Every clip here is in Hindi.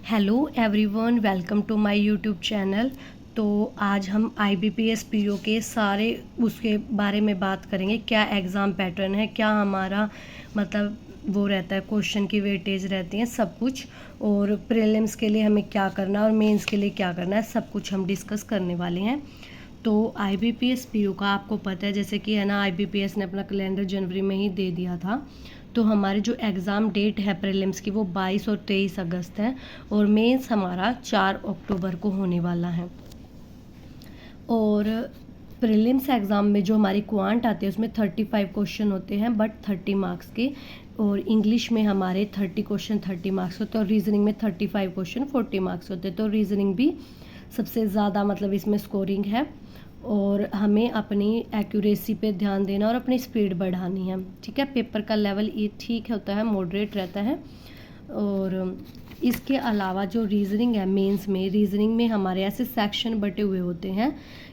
Hello everyone, welcome to my YouTube channel. तो आज हम IBPS PO के सारे उसके बारे में बात करेंगे। क्या एग्ज़ाम पैटर्न है, क्या हमारा मतलब वो रहता है, क्वेश्चन की वेटेज रहती है, सब कुछ। और प्रीलिम्स के लिए हमें क्या करना है और मेंस के लिए क्या करना है, सब कुछ हम डिस्कस करने वाले हैं। तो IBPS PO का आपको पता है, जैसे कि है ना, IBPS ने अपना कैलेंडर जनवरी में ही दे दिया था। तो हमारी जो एग्ज़ाम डेट है प्रीलिम्स की वो 22 और 23 अगस्त है और मेंस हमारा 4 अक्टूबर को होने वाला है। और प्रीलिम्स एग्ज़ाम में जो हमारी क्वांट आती है उसमें 35 क्वेश्चन होते हैं, बट 30 मार्क्स के। और इंग्लिश में हमारे 30 क्वेश्चन 30 मार्क्स होते हैं और रीजनिंग में 35 क्वेश्चन 40 मार्क्स होते हैं। तो रीजनिंग भी सबसे ज़्यादा मतलब इसमें स्कोरिंग है और हमें अपनी एक्यूरेसी पे ध्यान देना और अपनी स्पीड बढ़ानी है। ठीक है, पेपर का लेवल ये ठीक होता है, मॉडरेट रहता है। और इसके अलावा जो रीजनिंग है मेंस में, रीजनिंग में हमारे ऐसे सेक्शन बटे हुए होते हैं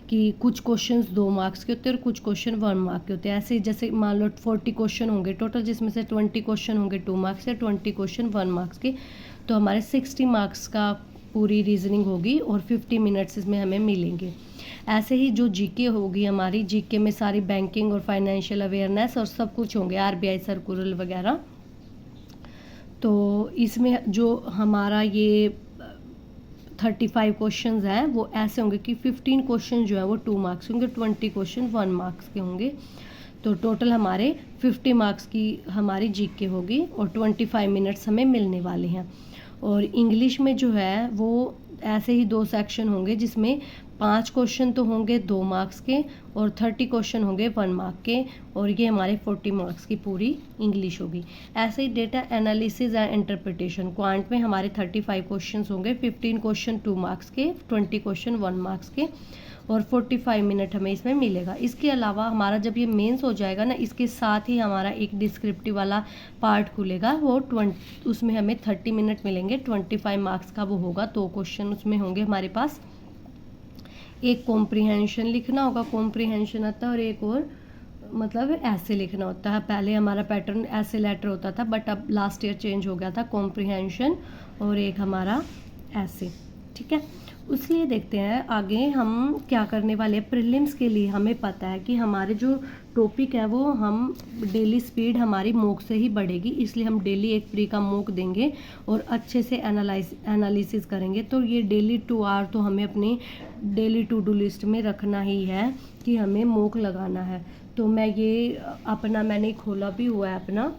कि कुछ क्वेश्चंस 2 मार्क्स के होते हैं और कुछ क्वेश्चन 1 मार्क के होते हैं। ऐसे जैसे मान लो 40 क्वेश्चन होंगे टोटल, जिसमें से 20 क्वेश्चन होंगे 2 मार्क्स के, 20 क्वेश्चन 1 मार्क्स के। तो हमारे 60 मार्क्स का पूरी रीजनिंग होगी और 50 मिनट्स इसमें हमें मिलेंगे। ऐसे ही जो जीके होगी हमारी, जीके में सारी बैंकिंग और फाइनेंशियल अवेयरनेस और सब कुछ होंगे, RBI सर्कुलर वगैरह। तो इसमें जो हमारा ये 35 क्वेश्चंस हैं वो ऐसे होंगे कि 15 क्वेश्चन जो है वो 2 मार्क्स होंगे, 20 क्वेश्चन 1 मार्क्स के होंगे। तो टोटल हमारे 50 मार्क्स की हमारी जीके होगी और 25 मिनट्स हमें मिलने वाले हैं। और इंग्लिश में जो है वो ऐसे ही 2 सेक्शन होंगे, जिसमें 5 क्वेश्चन तो होंगे 2 मार्क्स के और 30 क्वेश्चन होंगे 1 मार्क के। और ये हमारे 40 मार्क्स की पूरी इंग्लिश होगी। ऐसे ही data analysis and interpretation, quant में हमारे 35 क्वेश्चन होंगे, 15 क्वेश्चन 2 मार्क्स के, 20 क्वेश्चन 1 मार्क्स के और 45 मिनट हमें इसमें मिलेगा। इसके अलावा हमारा जब ये मेंस हो जाएगा ना, इसके साथ ही हमारा एक डिस्क्रिप्टिव वाला पार्ट खुलेगा, वो उसमें हमें 30 मिनट मिलेंगे, 25 मार्क्स का वो होगा। 2 क्वेश्चन उसमें होंगे हमारे पास। एक कॉम्प्रिहेंशन लिखना होगा, कॉम्प्रिहेंशन आता है, और एक और मतलब ऐसे लिखना होता है। पहले हमारा पैटर्न ऐसे लेटर होता था, बट अब लास्ट ईयर चेंज हो गया था, कॉम्प्रिहेंशन और एक हमारा ऐसे। ठीक है, उसलिए देखते हैं आगे हम क्या करने वाले हैं। प्रीलिम्स के लिए हमें पता है कि हमारे जो टॉपिक है वो हम डेली स्पीड हमारी मॉक से ही बढ़ेगी, इसलिए हम डेली एक प्री का मॉक देंगे और अच्छे से एनालिसिस करेंगे। तो ये डेली 2 आवर तो हमें अपनी डेली टू डू लिस्ट में रखना ही है कि हमें मॉक लगाना है। तो मैं ये मैंने खोला भी हुआ है अपना।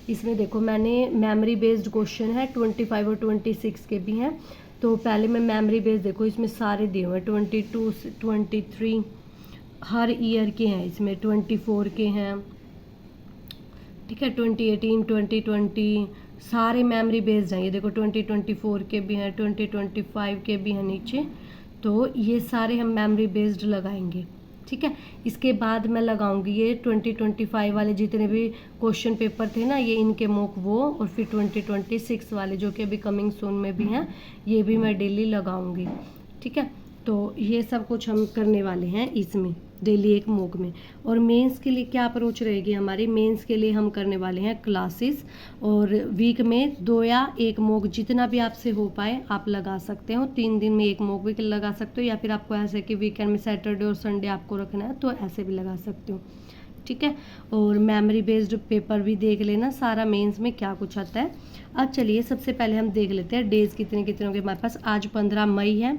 इसमें देखो, मैंने मेमोरी बेस्ड क्वेश्चन है, 25 और 26 के भी हैं। तो पहले मैं मेमोरी बेस्ड, देखो इसमें सारे दिए हुए हैं, 22 से 23 हर ईयर के हैं, इसमें 24 के हैं। ठीक है, 2018 2020 सारे मेमोरी बेस्ड हैं। ये देखो 2024 के भी हैं, 2025 के भी हैं नीचे। तो ये सारे हम मेमोरी बेस्ड लगाएंगे। ठीक है, इसके बाद मैं लगाऊंगी ये 2025 वाले जितने भी क्वेश्चन पेपर थे ना, ये इनके मॉक वो, और फिर 2026 वाले जो कि अभी कमिंग सून में भी हैं, ये भी मैं डेली लगाऊंगी। ठीक है, तो ये सब कुछ हम करने वाले हैं इसमें डेली एक मॉक में। और मेंस के लिए क्या अप्रोच रहेगी हमारी, मेंस के लिए हम करने वाले हैं क्लासेस, और वीक में 2 या 1 मॉक जितना भी आपसे हो पाए आप लगा सकते हो। 3 दिन में 1 मॉक भी लगा सकते हो, या फिर आपको ऐसे कि वीकेंड में सैटरडे और संडे आपको रखना है तो ऐसे भी लगा सकते हो। ठीक है, और मेमोरी बेस्ड पेपर भी देख लेना सारा मेंस में क्या कुछ आता है। अब चलिए सबसे पहले हम देख लेते हैं डेज कितने कितने होंगे हमारे पास। आज 15 मई है,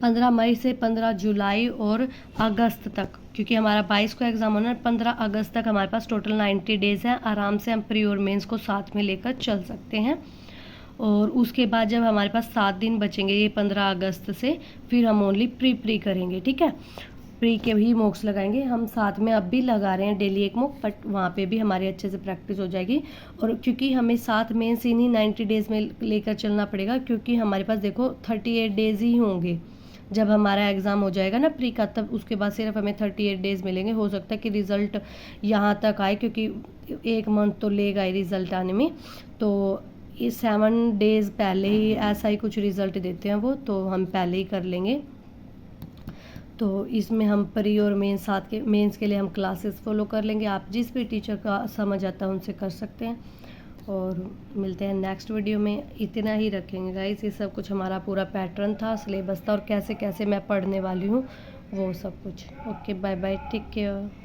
15 मई से 15 जुलाई और अगस्त तक, क्योंकि हमारा 22 को एग्ज़ाम होना है, 15 अगस्त तक हमारे पास टोटल 90 डेज़ हैं। आराम से हम प्री और मेंस को साथ में लेकर चल सकते हैं। और उसके बाद जब हमारे पास 7 दिन बचेंगे ये 15 अगस्त से, फिर हम ओनली प्री करेंगे। ठीक है, प्री के भी मॉक्स लगाएंगे हम साथ में। अब भी लगा रहे हैं डेली एक मॉक, बट वहाँ पे भी हमारी अच्छे से प्रैक्टिस हो जाएगी। और क्योंकि हमें साथ मेंस इन्हीं 90 डेज़ में लेकर चलना पड़ेगा, क्योंकि हमारे पास देखो 38 डेज़ ही होंगे जब हमारा एग्ज़ाम हो जाएगा ना प्री का, तब उसके बाद सिर्फ हमें 38 डेज़ मिलेंगे। हो सकता है कि रिज़ल्ट यहाँ तक आए, क्योंकि 1 मंथ तो लेगा ही रिज़ल्ट आने में। तो ये 7 डेज़ पहले ही ऐसा ही कुछ रिज़ल्ट देते हैं वो, तो हम पहले ही कर लेंगे। तो इसमें हम प्री और मेंस साथ के, मेंस के लिए हम क्लासेस फॉलो कर लेंगे। आप जिस भी टीचर का समझ आता है उनसे कर सकते हैं। और मिलते हैं नेक्स्ट वीडियो में। इतना ही रखेंगे गाइस, ये सब कुछ हमारा पूरा पैटर्न था, सिलेबस था और कैसे कैसे मैं पढ़ने वाली हूँ वो सब कुछ। Okay, bye bye, take care.